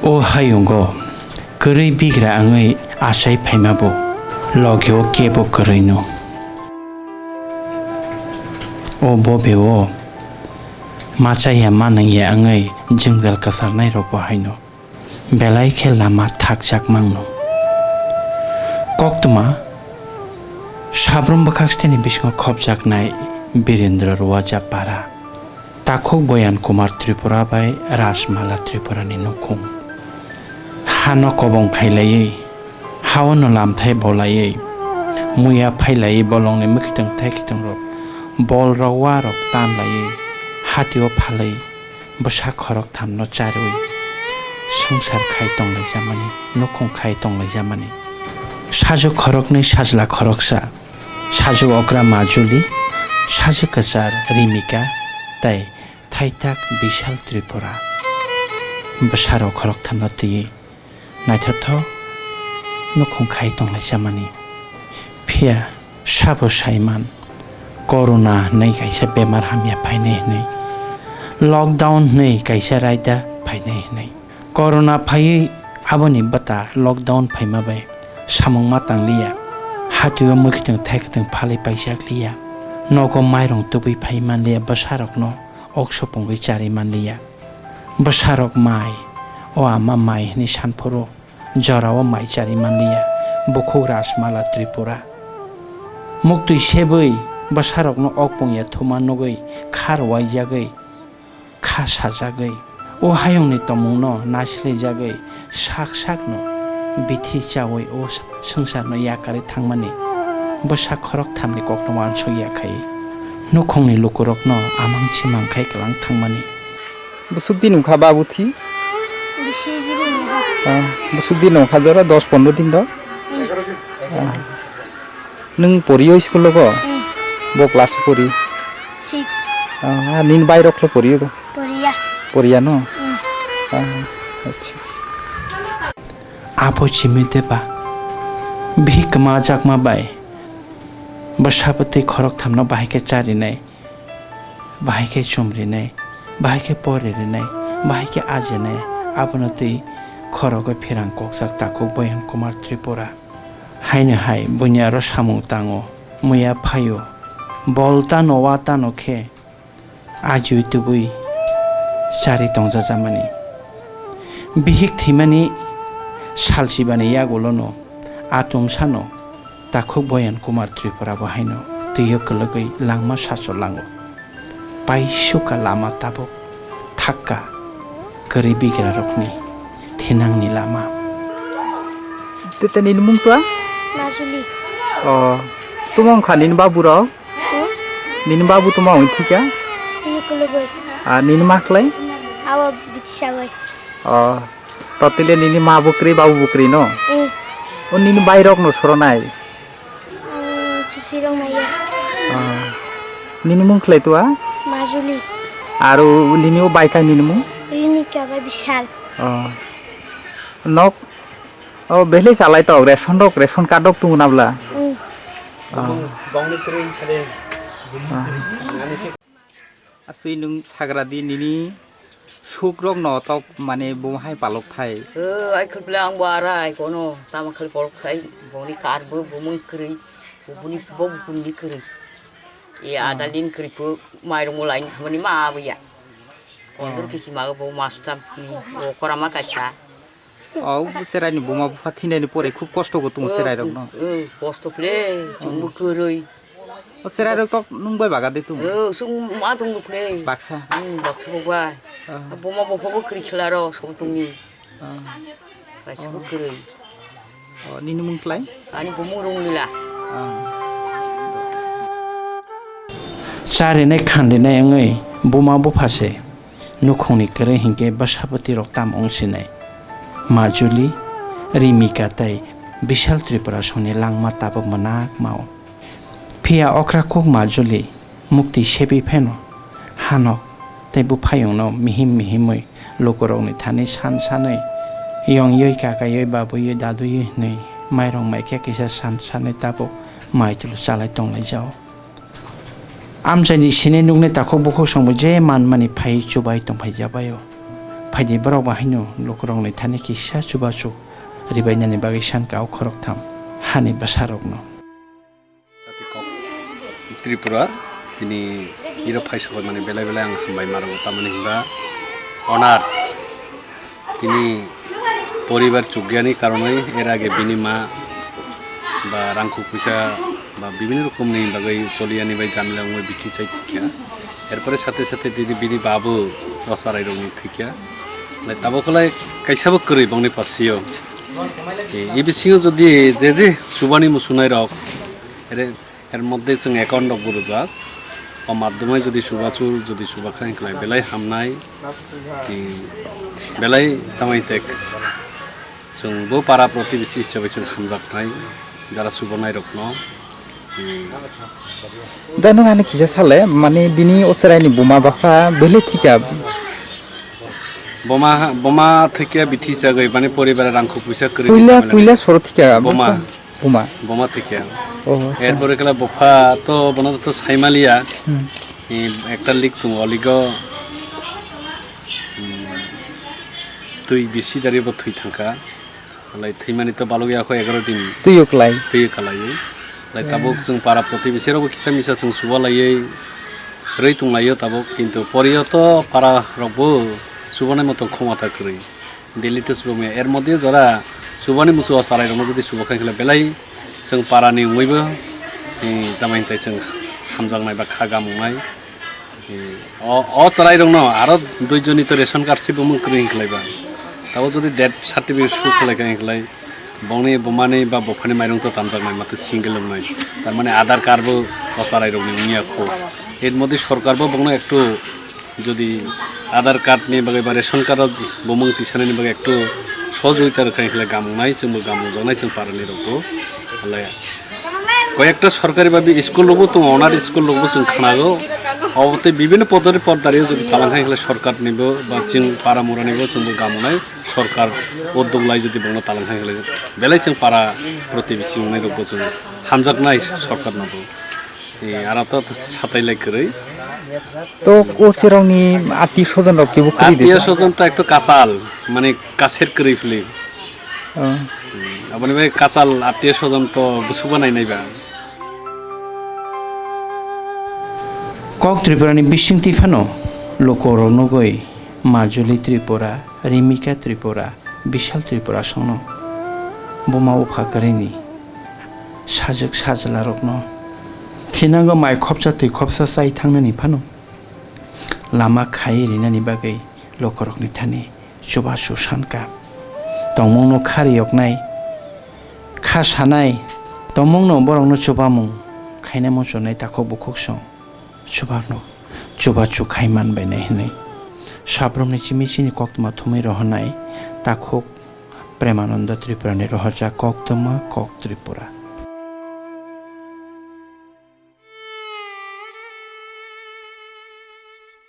O hayungo kरै bigra angai asai phaimabo logyo kebo kрэino o bobeo machaya manangye angai jingjal kasarnai ro haino belai khe lama thakjak mangno koktuma sabrum bakhaxteni bisingo khobjaknai birendra rowaja para takhok boyan kumar tripura bai rasmala tripura ni nukhung hano kobong khailai hawono lamthai bolai muya phailai bolong ne mukitang thakitang ro bol rawa rok tam lai hatio phalai bwsa khoroktham no charui সংসার খাই tong jamani nukhung khai tong jamani saju khorokni sajla khoroksa saju okra majuli saju kachar rimika tai thaitak bishal tripura bwsarok khoroktham no tui naithotho nukhung khai tong jamani phia sabo saiman corona nei kaisa bemar hamya phaine nei lockdown nei kaisa raida phaine nei corona phai aboni bata lockdown phaima bai samung matang liya hatiwa mukitang thakitang phalai paisak liya nogo mairong tubui phai man liya bwsarokno okso pongui chari man liya bwsarok mai o ama mai ni sanphoro jorao mai chari man liya bukhuk rasmala tripura muktui sebui bwsarokno okpongya thuma nogoi khar waijagai kha sajagai o hayongni tomungno nasilai jagai sak sakno bithi chawoi o sangsarno yakari thangmani bwsa khoroktamni kokno wanso yakai nukhungni lukurokno amang chimang khai klang thangmani busukdi nungkha babuthi busukdi nungkha jora 10-15 din do nung poriyo school lo go bo class pori 6 nin bairok lo poriyo do poriya no apo chimite ba bhikma jakma bai bwsapati khoroktham no bahike chari nai bahike chumri nai bahike pori nai bahike aje nai abonati khorogo phirang koksak takhok boyan kumar tripura haine hai bunyaro samung tango muya phayo bolta nowata nokhe ajui tubui chari tongja jamani bihik thimani salsibani yagolono atom sano takhok boyan kumar tripura bahaino tuyo kologai langma saso lango paisuka lama tabo thakka kari bigra rokni thinangni lama tetanin mung tua Majuli tumong khanin babu ro nin babu tumong thika tuyo kologai nin maklai awa bitsagai totile nini ma bukri babu bukri no nini bairok no soronai chusirong maya nini mung khlai tua Majuli aru nini o baika nini mung Rinika ba bishal nok behle salai to ration card dok tu nabla bongni kri sare asui nung sagradi nini sukrok no tok mane bumhai palok thai ai khulplang barai kono tama khul palok thai boni kar bu bumung kri buni bob buni kri ya adalin kri pu mairong mulai mani ma bu ya kondur kisi ma bo mastam ni o korama kacha serai ni Buma-Bupha thinai ni pore khub kosto go tung serai rok no kosto ple jumbu kuroi serai rok tok nungbai baga de tung sung ma tung ple baksa baksa ba Buma-Bupha bo kri khlaro sob tungni baksa bo kuroi nini mung klai ani bumung rong lila chari nai khande nai angai Buma-Bupha se nukhungni kre hingke bwsapati rok tam ongsinai Majuli Rimika tai bishal tripura soni langma tabo manak mao phia okra kok Majuli mukti sebi pheno hanok tai bu phayong no mihim mihimoi lokorok ni thani san sanai yong yoi kaka yoi babu yoi dadu yoi nei mairong mai kya kisa san sanai tabo maitul salai tong lai jao amjani sine nukne takhok bukhok songbo je man mani phai chubai tong phai jabayo faidi borok bahino lokorong ni thani kisa chubachu ribainani bagi sanka khoroktham hani Bwsarokno Tripura tini iro faisok mane belai belai ang hambai maro tamani himba onar tini পরিবার চুগিয়ানি কারণে এর আগে বিনিমা বা রাংখু পয়সা বা বিভিন্ন রকমনি বাগৈ চলিয়ানি by জানলাংবাই বিটি চাই থিকিয়া এরপরে সাথে সাথে দিদি বিনি বাবু রসারাই রংনি থিকিয়া লাই তাবকলাই কাইসাবো করি বংনি পাসিও এই বিসিও যদি যে যে সুবানি মুসুনাই রক এর মধ্যে जों অ্যাকাউন্ট অফ বুরুজা ও মাধ্যমে যদি সুবাচুর যদি সুবাখাই ক্লাই বেলাই হামনাই বেলাই তামাইতেক जोंबो पारा प्रतिबिसि हिसाबै जों हामजाबनाय जारा सुबनाय रखनो दा नों आने किजा साले माने बिनि ओसरायनि बुमा-बुफा बेले थिका बमा थिका बिथि जागै माने परिबार रांखौ फैसा करि पुइला सर थिका बुमा थिका एरपरे कला बुफा तो बना तो साइमालिया একটা লিগ তো অলিগ তুই বেশি দাঁড়িয়ে থুই থাকা লাই থৈমানি তো বালগিয়া খো 11 दिन তুইও কালাই লাই তাবক जों पारा प्रतिबिसेरावबो किसा मिसा जों सुबालायै रै तुंलायो ताबक किन्तु परियो तो पारा रबो सुबानाय मतो खमाता करै दिल्ली तो सुबमे एर मध्य जरा सुबानि मुसु साराय रनो जदि सुबाखाय खला बेलाय जों पारानि उइबो तामाइनथाय जों हामजांनाय बा खागा मुंनाय अ चराय रनो आरो दुइजोनि तो रेशन कार्ड सिबो मुंक्रि खलायबा ताबो जदि डेथ सार्टिफिकेट सु खलायखाय खलाय बंनि बमानि बा बफानि माइरं तो तामजांनाय माथो सिंगल लंनाय तार माने आधार कार्डबो असाराय रनो नियाखौ एर मध्य सरकारबो बंनो एकटु जदि आधार कार्डनि बागै बा रेशन कार्ड बमंग तिसानायनि बागै एकटु सहयोगिता रखाय खलाय गामुनाय जोंबो गामुजानाय जों पारानि रखौ हलाय কয়েকটা সরকারি ভাবে স্কুল লোগো তো অনার স্কুল লোগো जों খানাগো অবতে বিভিন্ন পদের পদদারিও যদি তালাংখাই গেলে সরকার নিব বা जों পারা মোরা নিব जोंबो गामुनाय সরকার উদ্যোগ লাই যদি বংনো তালাংখাই গেলে বেলাই जों পারা প্রতিবেশী উনাই রগো जों হামজাকনাই সরকার নাবো আরাতো সাতাইলাই কरै তো কোসেরাवनि আত্মীয় স্বজন রকিবো করি আত্মীয় স্বজন তো একটু কাঁচাল মানে কাছের করি ফেলি আপনি ভাই কাঁচাল আত্মীয় স্বজন তো বুঝবো নাইবা কক ত্রিপুরানি বিশিং তিফানো লোকরনো গই মাজুলি ত্রিপুরা রিমিকা ত্রিপুরা বিশাল ত্রিপুরা সনো বুমা-বুফা কারিনি সাজক সাজলা রকনো थिनांगो माइ खबसा तै खबसा साइ थांनानि फानो लामा खाइ रिनानि बागै लकरकनि थानि सुबा सुसानका तमंनो खारियकनाय खासानाय तमंनो बरंनो सुबामु खायना मसनाय ताखौ बुखुकसं सुबारनो सुबाचु खाइमान बायनाय हनै साब्रमनि चिमिचिनि कक्तमा थुमै रहनाय ताखौ प्रेमानन्द त्रिपुरानि रहजा कक्तमा कक त्रिपुरा